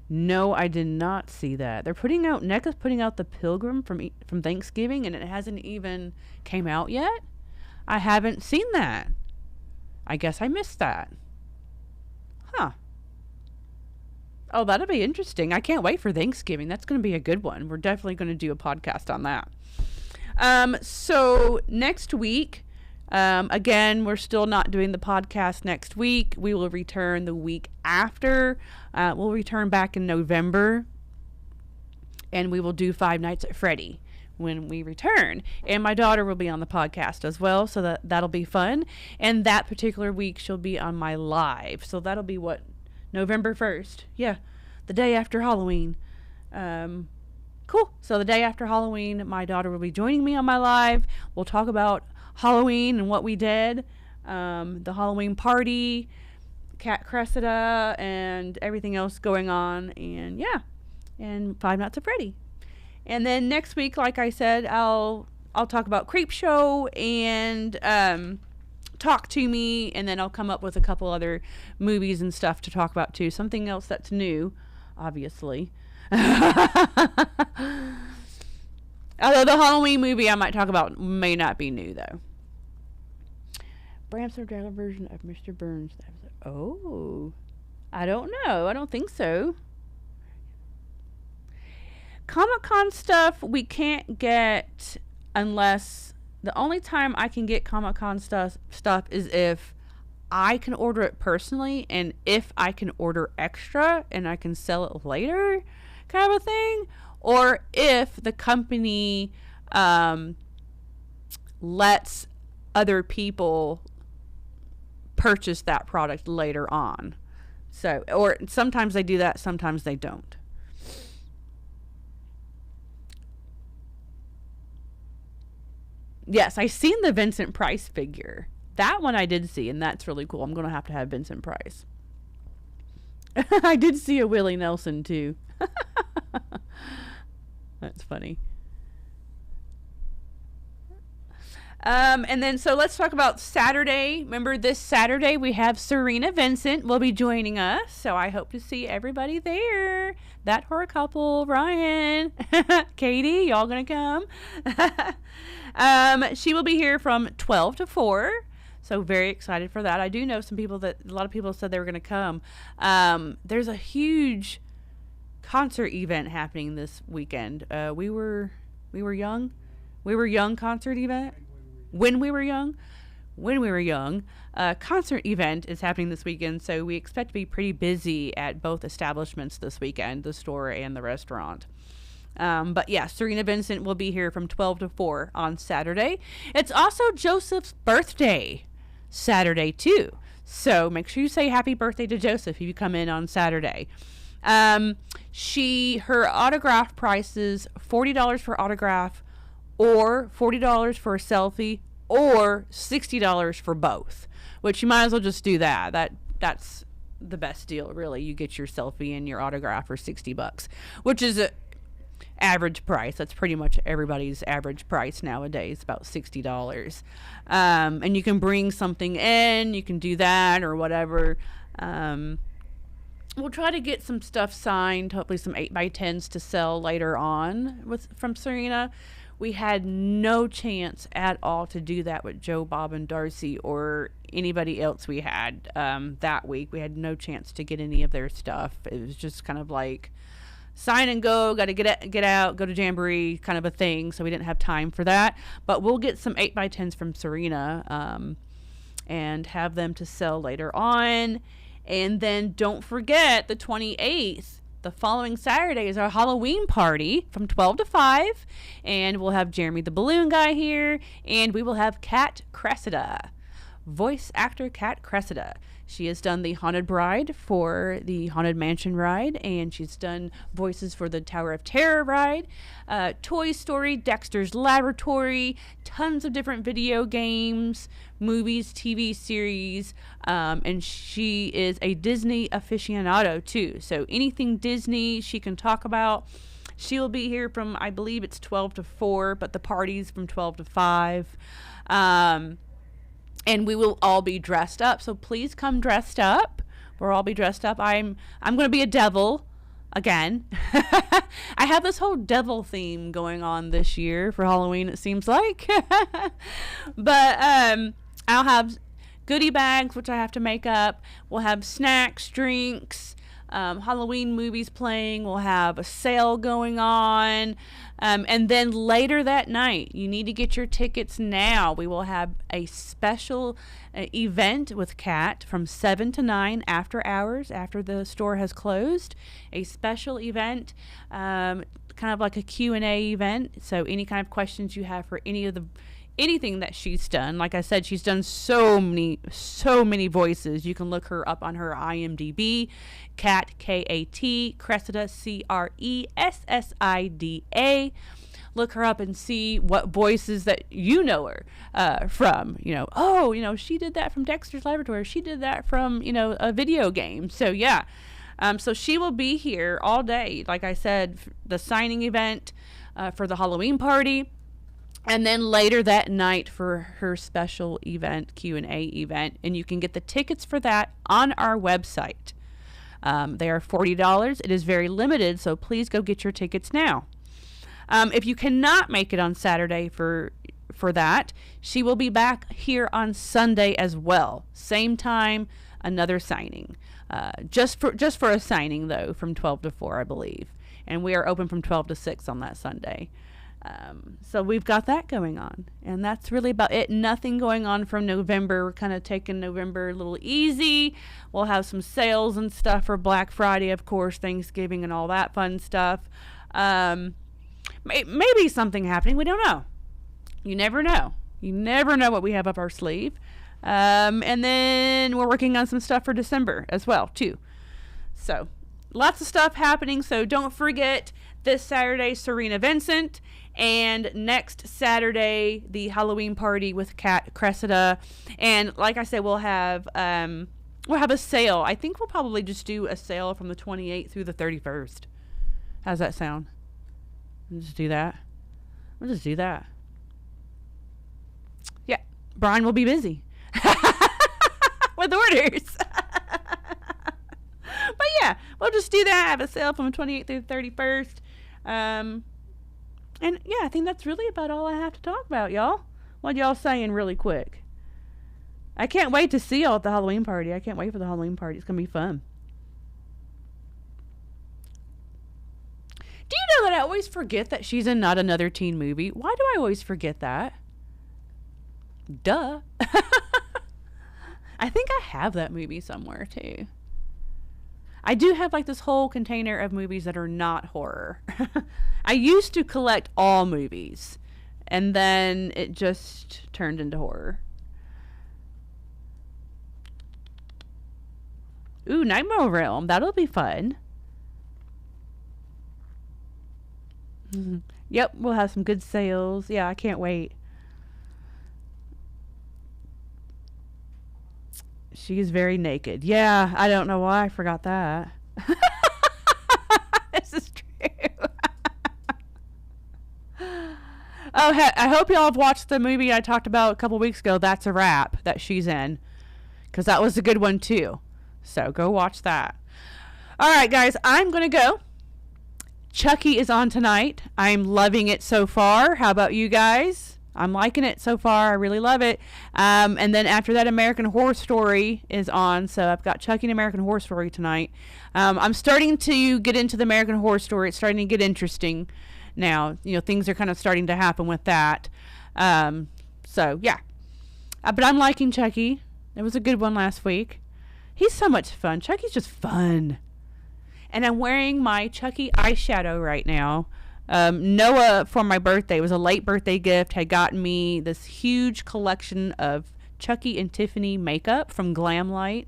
No, I did not see that. They're putting out, NECA's putting out the Pilgrim from Thanksgiving, and it hasn't even came out yet. I haven't seen that. I guess I missed that. Huh. Oh, that'll be interesting. I can't wait for Thanksgiving. That's going to be a good one. We're definitely going to do a podcast on that. So next week, again, we're still not doing the podcast next week. We will return the week after. We'll return back in November, and we will do Five Nights at Freddy when we return. And my daughter will be on the podcast as well, so that'll be fun. And that particular week, she'll be on my live. So that'll be November 1st. Yeah, the day after Halloween. Cool. So the day after Halloween, my daughter will be joining me on my live. We'll talk about Halloween and what we did, the Halloween party, Cat Cressida, and everything else going on. And yeah, and Five Nights at Freddy. And then next week, like I said, I'll talk about Creepshow and Talk to Me, and then I'll come up with a couple other movies and stuff to talk about too. Something else that's new, obviously. Although the Halloween movie I might talk about may not be new though. Bram Stoker version of Mr. Burns. Oh, I don't know. I don't think so. Comic-Con stuff we can't get unless the only time I can get Comic-Con stuff is if I can order it personally, and if I can order extra and I can sell it later, kind of a thing, or if the company lets other people purchase that product later on. So, or sometimes they do that, sometimes they don't. Yes, I seen the Vincent Price figure. That one I did see, and that's really cool. I'm going to have Vincent Price. I did see a Willie Nelson, too. That's funny. And then, so let's talk about Saturday. Remember, this Saturday we have Serena Vincent will be joining us. So I hope to see everybody there. That horror couple, Ryan, Katie, y'all going to come? She will be here from 12 to 4. So very excited for that. I do know a lot of people said they were going to come. There's a huge concert event happening this weekend. We were young. We were young concert event. When we were young. Concert event is happening this weekend, so we expect to be pretty busy at both establishments this weekend, the store and the restaurant. But yeah, Serena Vincent will be here from 12 to 4 on Saturday. It's also Joseph's birthday Saturday too. So make sure you say happy birthday to Joseph if you come in on Saturday. Her autograph price is $40 for autograph, or $40 for a selfie, or $60 for both, which you might as well just do that. That's the best deal, really. You get your selfie and your autograph for $60, which is a average price. That's pretty much everybody's average price nowadays, about $60. And you can bring something in, you can do that or whatever. We'll try to get some stuff signed, hopefully some 8x10s to sell later on from Serena. We had no chance at all to do that with Joe, Bob, and Darcy or anybody else we had that week. We had no chance to get any of their stuff. It was just kind of like sign and go, got to get out, go to Jamboree kind of a thing. So we didn't have time for that. But we'll get some 8x10s from Serena and have them to sell later on. And then don't forget the 28th. The following Saturday is our Halloween party from 12 to 5. And we'll have Jeremy the Balloon Guy here. And we will have Cat Cressida voice actor Kat Cressida. She has done the Haunted Bride for the Haunted Mansion ride, and she's done voices for the Tower of Terror ride, Toy Story, Dexter's Laboratory, tons of different video games, movies, TV series, and she is a Disney aficionado too. So anything Disney she can talk about. She'll be here from, I believe it's 12 to 4, but the party's from 12 to 5. And we will all be dressed up. So please come dressed up. We'll all be dressed up. I'm going to be a devil again. I have this whole devil theme going on this year for Halloween, it seems like. But I'll have goodie bags, which I have to make up. We'll have snacks, drinks, Halloween movies playing. We'll have a sale going on. And then later that night, you need to get your tickets now. We will have a special event with Kat from 7 to 9 after hours, after the store has closed. A special event, kind of like a Q&A event. So any kind of questions you have for anything that she's done. Like I said, she's done so many voices. You can look her up on her IMDb. Kat, K-A-T, Cressida, C-R-E-S-S-I-D-A. Look her up and see what voices that you know her from. She did that from Dexter's Laboratory. She did that from, a video game. So, yeah. So she will be here all day. Like I said, the signing event for the Halloween party. And then later that night for her special event, Q&A event. And you can get the tickets for that on our website. They are $40. It is very limited, so please go get your tickets now. If you cannot make it on Saturday for that, she will be back here on Sunday as well. Same time, another signing. Just for a signing, though, from 12 to 4, I believe. And we are open from 12 to 6 on that Sunday. So we've got that going on, and that's really about it. Nothing going on from November. We're kind of taking November a little easy. We'll have some sales and stuff for Black Friday, of course, Thanksgiving and all that fun stuff. Maybe something happening. We don't know. You never know. You never know what we have up our sleeve. And then we're working on some stuff for December as well, too. So lots of stuff happening. So don't forget this Saturday, Serena Vincent. And next Saturday, the Halloween party with Kat Cressida. And like I said, we'll have a sale. I think we'll probably just do a sale from the 28th through the 31st. How's that sound? We'll just do that. Yeah, Brian will be busy with orders. But yeah, we'll just do that. Have a sale from the 28th through the 31st. And yeah, I think that's really about all I have to talk about, y'all. What y'all saying really quick? I can't wait to see y'all at the Halloween party. I can't wait for the Halloween party. It's going to be fun. Do you know that I always forget that she's in Not Another Teen Movie? Why do I always forget that? Duh. I think I have that movie somewhere, too. I do have like this whole container of movies that are not horror. I used to collect all movies, and then it just turned into horror. Ooh, Nightmare Realm. That'll be fun. Yep, we'll have some good sales. Yeah, I can't wait. She's very naked. Yeah, I don't know why I forgot that. This is true. Oh, I hope y'all have watched the movie I talked about a couple weeks ago, That's a Wrap, that she's in. Because that was a good one, too. So go watch that. All right, guys, I'm going to go. Chucky is on tonight. I'm loving it so far. How about you guys? I'm liking it so far. I really love it. And then after that, American Horror Story is on. So I've got Chucky and American Horror Story tonight. I'm starting to get into the American Horror Story. It's starting to get interesting now. Things are kind of starting to happen with that. So, yeah. But I'm liking Chucky. It was a good one last week. He's so much fun. Chucky's just fun. And I'm wearing my Chucky eyeshadow right now. Noah, for my birthday, it was a late birthday gift, had gotten me this huge collection of Chucky and Tiffany makeup from Glamlight.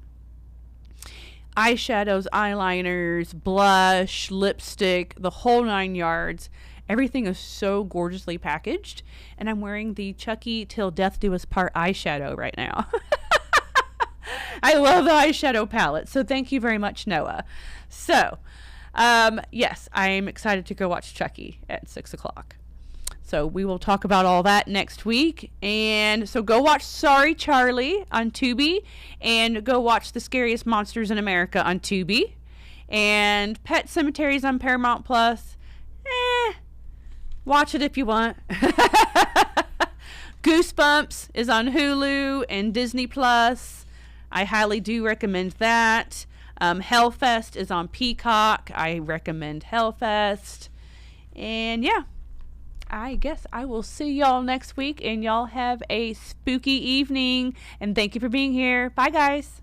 Eyeshadows, eyeliners, blush, lipstick, the whole 9 yards. Everything is so gorgeously packaged. And I'm wearing the Chucky Till Death Do Us Part eyeshadow right now. I love the eyeshadow palette. So thank you very much, Noah. So, yes, I'm excited to go watch Chucky at 6 o'clock. So we will talk about all that next week. And so go watch Sorry Charlie on Tubi. And go watch The Scariest Monsters in America on Tubi. And Pet Cemeteries on Paramount Plus. Watch it if you want. Goosebumps is on Hulu and Disney Plus. I highly do recommend that. Hellfest is on Peacock. I recommend Hellfest. And yeah, I guess I will see y'all next week, and y'all have a spooky evening. And thank you for being here. Bye, guys.